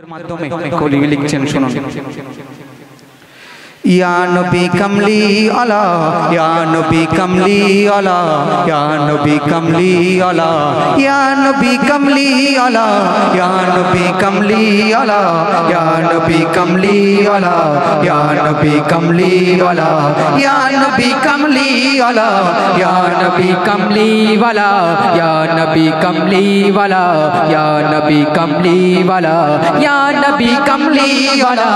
মাধ্যমে কলি লিখছেন শুনুন। या नबी कमली अला या नबी कमली अला या नबी कमली अला या नबी कमली अला या नबी कमली अला या नबी कमली अला या नबी कमली अला या नबी कमली अला या नबी कमली वाला या नबी कमली वाला या नबी कमली वाला या नबी कमली वाला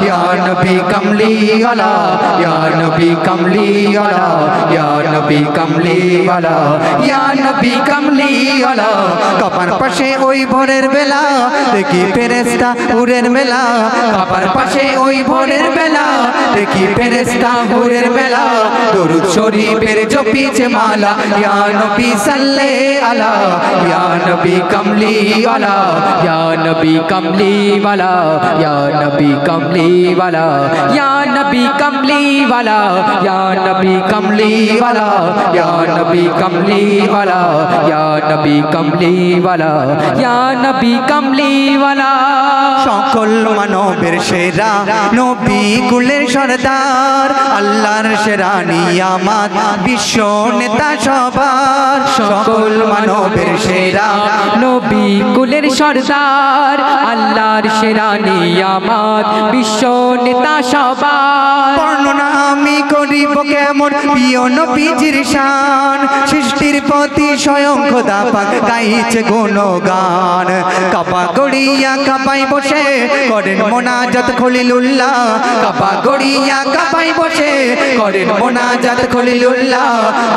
या नबी कमली वाला या नबी कमली वाला या नबी कमली वाला या नबी कमली वाला कपार पाशे ओई भोरेर बेला देखी फेरेस्ता हुरेर मेला कपार पाशे ओई भोरेर बेला देखी फेरेस्ता हुरेर मेला दुरूद शरीफेर जपिছে माला या नबी सल्ले अला या नबी कमली वाला या नबी कमली वाला या नबी कमली वाला या नबी कमली वाला या नबी कमली वाला या नबी कमली वाला या नबी कमली वाला या नबी कमली वाला সকল মানবের সেরা নবী কুলের সরদার আল্লাহর সেরা নিয়ামত বিশ্ব নেতা সবার সকল মানবের সেরা নবী কুলের সরদার আল্লাহর সেরা নিয়ামত বিশ্ব নেতা সবার বর্ণনা আমি করিব কেমন প্রিয় নবীজির শান সৃষ্টির প্রতি স্বয়ং খোদা পাক গাইছে গুণগান কাবা গড়িয়া কাবাই বসে করেন মোনাজাত খলিলুল্লাহ কাবা গড়িয়া কাবাই বসে করেন মোনাজাত খলিলুল্লাহ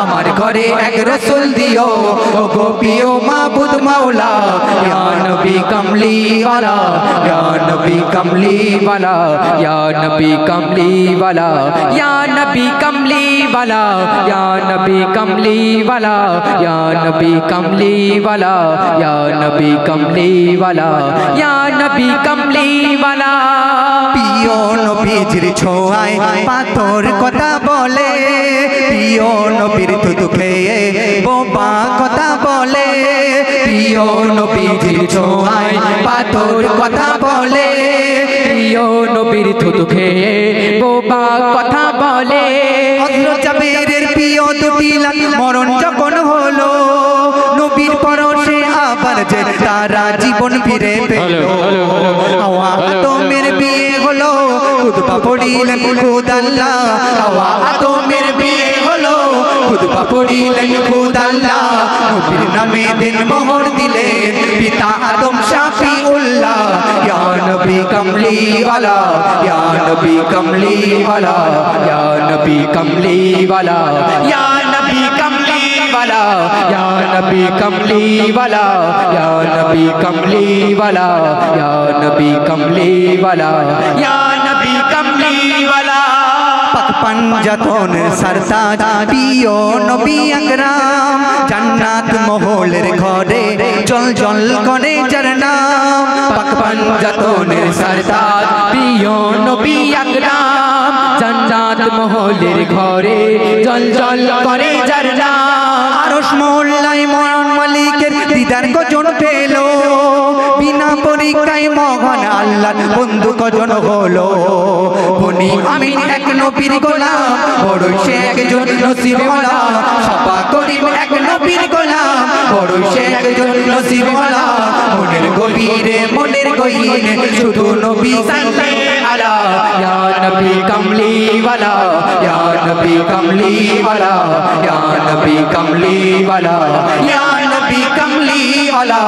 আমার ঘরে এক রাসূল দিও ও গো প্রিয় মাবুদ মাওলা ইয়া নবী কমলি ওয়ালা ইয়া নবী কমলি ওয়ালা ইয়া নবী কমলি वाला या नबी कमली वाला या नबी कमली वाला या नबी कमली वाला या नबी कमली वाला या नबी कमली वाला प्रिय नबीजिर ছোঁয়ায় পাথর কথা বলে প্রিয় নবীর থুতু খেয়ে বোবা কথা বলে প্রিয় নবীজির ছোঁয়ায় পাথর কথা বলে প্রিয় নবীর থুতু খেয়ে বোবা কথা বলে হযরত জাবেরের প্রিয় দুটি লাখ মরণ যখন হলো নবীর পরশে আবার যে তারা জীবন ফিরে পেল হাওয়া আদমের বিয়ে হলো খুতবা পড়িলেন খুদ আল্লাহ হাওয়া আদমের বিয়ে হলো খুতবা পড়িলেন খুদ আল্লাহ নবীর নামে দিন মোহর দিলেন পিতা আদম শাফিউল্লাহ ইয়া নবী কমলি वाला या नबी कमली वाला या नबी कमली वाला या नबी कमली वाला या नबी कमली वाला या नबी कमली वाला या नबी कमली वाला या नबी कमली वाला पाक पंजातन सरताज प्रिय नबी আকরাম জান্নাত মহলের ঘরে জল জল করে যার নাম পাক पंजातনের सरताज প্রিয় নবী আকরাম জান্নাত মহলের ঘরে জল জল করে যার নাম আরশ মোল্লাই মরণ মালিকের দিদার কজন পেল বিনা পরীক্ষায় মহান আল্লাহর বন্ধু কজন হলো বনি আমিন এক নবীর গোলাম বড় সে একজন নসিবওয়ালা সবা করিম এক নবীর গোলাম বড় সে একজন নসিবওয়ালা মনের গভীরে মনের গহীনে শুধু নবী সাল্লাল্লাহু আলা ইয়া নবী কমলি ওয়ালা ইয়া নবী কমলি ওয়ালা ইয়া নবী কমলি ওয়ালা ইয়া নবী কমলি ওয়ালা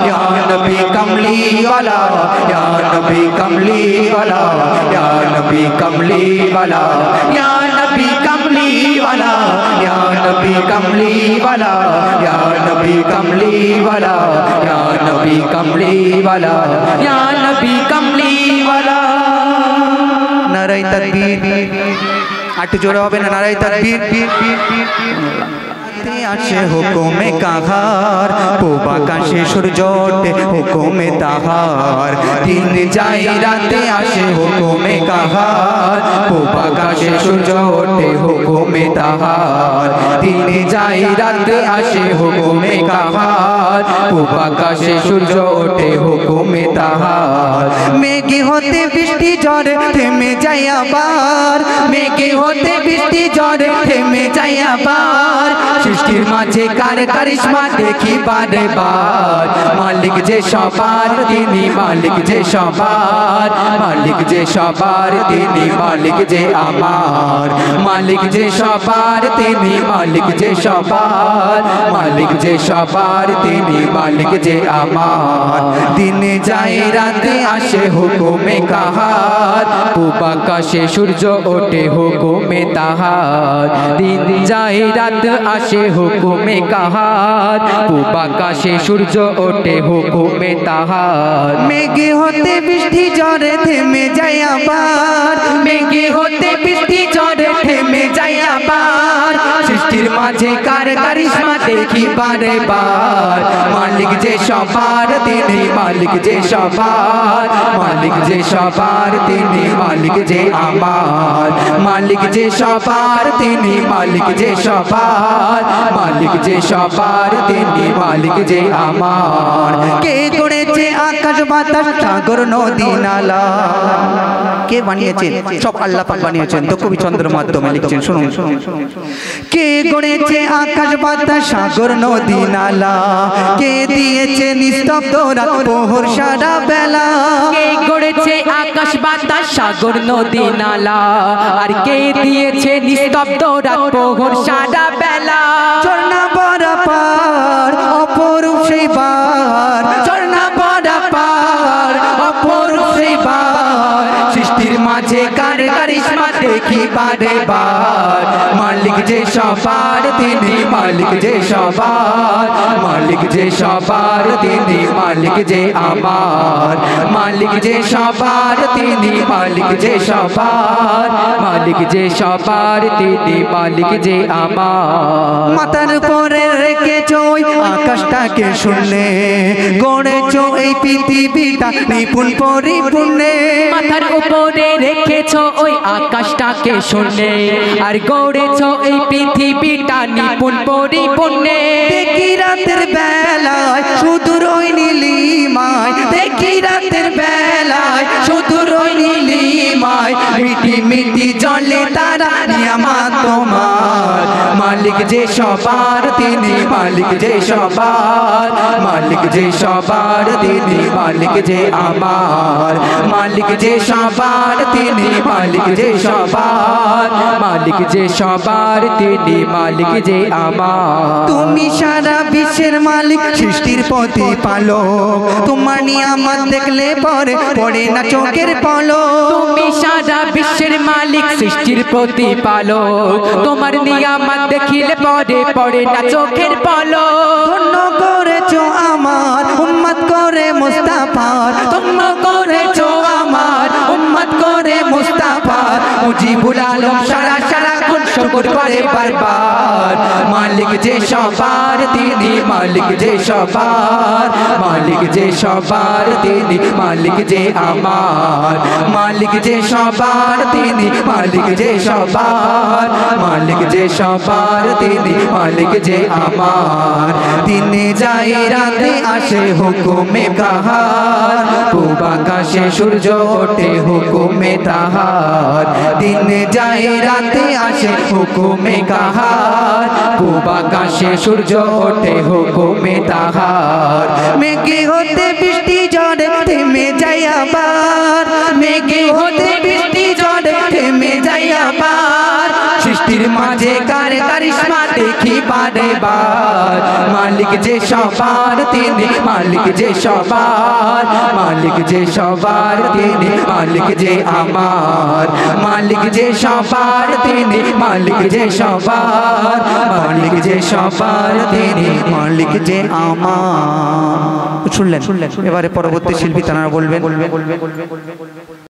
ইয়া নবী কমলি ওয়ালা ইয়া নবী কমলি ওয়ালা ইয়া নবী কমলি ওয়ালা ইয়া নবী কমলি ওয়ালা ইয়া নবী কমলি ওয়ালা ইয়া নবী কমলি ওয়ালা ইয়া নবী কমলি ওয়ালা ইয়া নবী কমলি ওয়ালা নারায়ে তাকবীর আট জোরে হবে না নারায়ে তাকবীর আসে হুকুমে কাহার, পূব আকাশে সূর্য ওঠে হুকুমে তাহার। দিন যায় রাতে আসে হুকুমে কাহার, পূব আকাশে সূর্য ওঠে হুকুমে তাহার। দিন যায় রাতে আসে হুকুমে কাহার, পূব আকাশে সূর্য ওঠে হুকুমে তাহার। মেঘে হতে বৃষ্টি ঝড় থেমে যায় আবার, মেঘে হতে বৃষ্টি ঝড় থেমে যায় আবার। সৃষ্টির মাঝে কার কারিশমা দেখি বারে বার। মালিক যে সবার তিনি মালিক যে সবার, মালিক যে সবার তিনি মালিক যে আমার। মালিক যে সবার তিনি মালিক যে সবার, মালিক যে সবার তিনি মালিক যে আমার। দিনে যায় রাতে আসে হুকুমে কাহার, পূব আকাশে সূর্য ওঠে হুকুমে তাহার। দিন যায় রাত আসে হুকুমে কাহার, পূব আকাশে সূর্য ওঠে হুকুমে তাহার। মেঘে হতে বৃষ্টি ঝড়ে থেমে যায় আবার, মেঘে হতে বৃষ্টি ঝড়ে থেমে যায় আবার। সৃষ্টির মাঝে কার কারিশমা দেখি বারে বার। মালিক যে সবার তিনি মালিক যে সবার, মালিক যে সবার তিনি মালিক যে আমার। মালিক যে সবার তিনি মালিক যে সবার, মালিক যে সবার তিনি মালিক যে আমার। কে গড়েছে আকাশ বাতাস সাগর নদী নালা? কে বানিয়েছেন? সব আল্লাহ পাক বানিয়েছেন। তো কবি চন্দ্রের মাধ্যমে লিখছেন, শুনুন। কে গড়েছে আকাশ বাতাস সাগর নদী নালা? কে দিয়েছে নিস্তব্ধ রাত প্রহর সারা বেলা? কে গড়েছে আকাশ বাতাস সাগর নদী নালা, আর কে দিয়েছে নিস্তব্ধ রাত প্রহর সারা বেলা? ঝর্ণা বড়া পার অপরূপ সেই বার, ঝর্ণা বড়া পার অপরূপ সেই বার। সৃষ্টির মাঝে কার কারিশমা দেখি বারে বার। মালিক যে সবার তিনি মালিক যে সবার, মালিক যে সবার তিনি মালিক যে আমার। মালিক যে সবার তিনি মালিক যে সবার, মালিক যে সবার তিনি মালিক যে আমার। মাথার উপরে রেখেছ ওই আকাশটাকে শুনে, গড়েছ এই পৃথিবীটা নিপুণ পরিপূর্ণে। মাথার উপরে রেখেছ ওই আকাশটাকে শুনে, আর গড়েছ এই পৃথিবীটা নিপুণ পরিপূর্ণে। দেখি রাতের বেলায় সুদূর ওই নীলিমায়, দেখি রাতের বেলায় সুদূর ওই নীলিমায়। মিটি মিটি জলে তারা নিয়ামত তোমার। মালিক যে সবার তিনি মালিক যে সবার, মালিক যে সবার তিনি মালিক যে আমার। মালিক যে সবার তিনি মালিক যে সবার, মালিক যে সবার তিনি মালিক যে আমার। তুমি সারা বিশ্বের মালিক সৃষ্টির প্রতিপালক, তোমার নিয়ামত দেখলে পরে পড়ে না চোখের পলক। তুমি সারা বিশ্বের মালিক সৃষ্টির প্রতিপালক, তোমার নিয়ামত দেখিলে পরে পড়ে না চোখের পলক। ধন্য করেছো আমার উম্মত করে মুস্তাফার, ধন্য করেছো আমার উম্মত করে মুস্তাফার। মুজিবুল আলম সারা সারা কোন শুকর করে বারবার। মালিক যে সবার তিনি মালিক যে সবার, মালিক যে সবার তিনি মালিক যে আমার। মালিক যে সবার তিনি মালিক যে সবার, মালিক যে সবার তিনি মালিক যে আমার। দিনে যায় রাতে আসে হুকুমে কাহার, পূব আকাশে সূর্য ওঠে হুকুমে তাহার। দিনে যায় রাতে আসে হুকুমে কাহার, পূব আকাশে সূর্য ওঠে হুকুমে তাহার। মেঘে হতে বৃষ্টি ঝড় থেমে যায় আবার, মেঘে হতে বৃষ্টি ঝড় থেমে যায় আবার। সৃষ্টির মাঝে কার কারিশমা দেখি বারে বার। মালিক যে সবার তিনি মালিক যে সবার, মালিক যে সবার তিনি মালিক যে আমার। মালিক যে সবার তিনি মালিক যে সবার, মালিক যে সবার তিনি মালিক যে আমার। শুনলেন? এবারে পরবর্তী শিল্পী তারা বলবেন।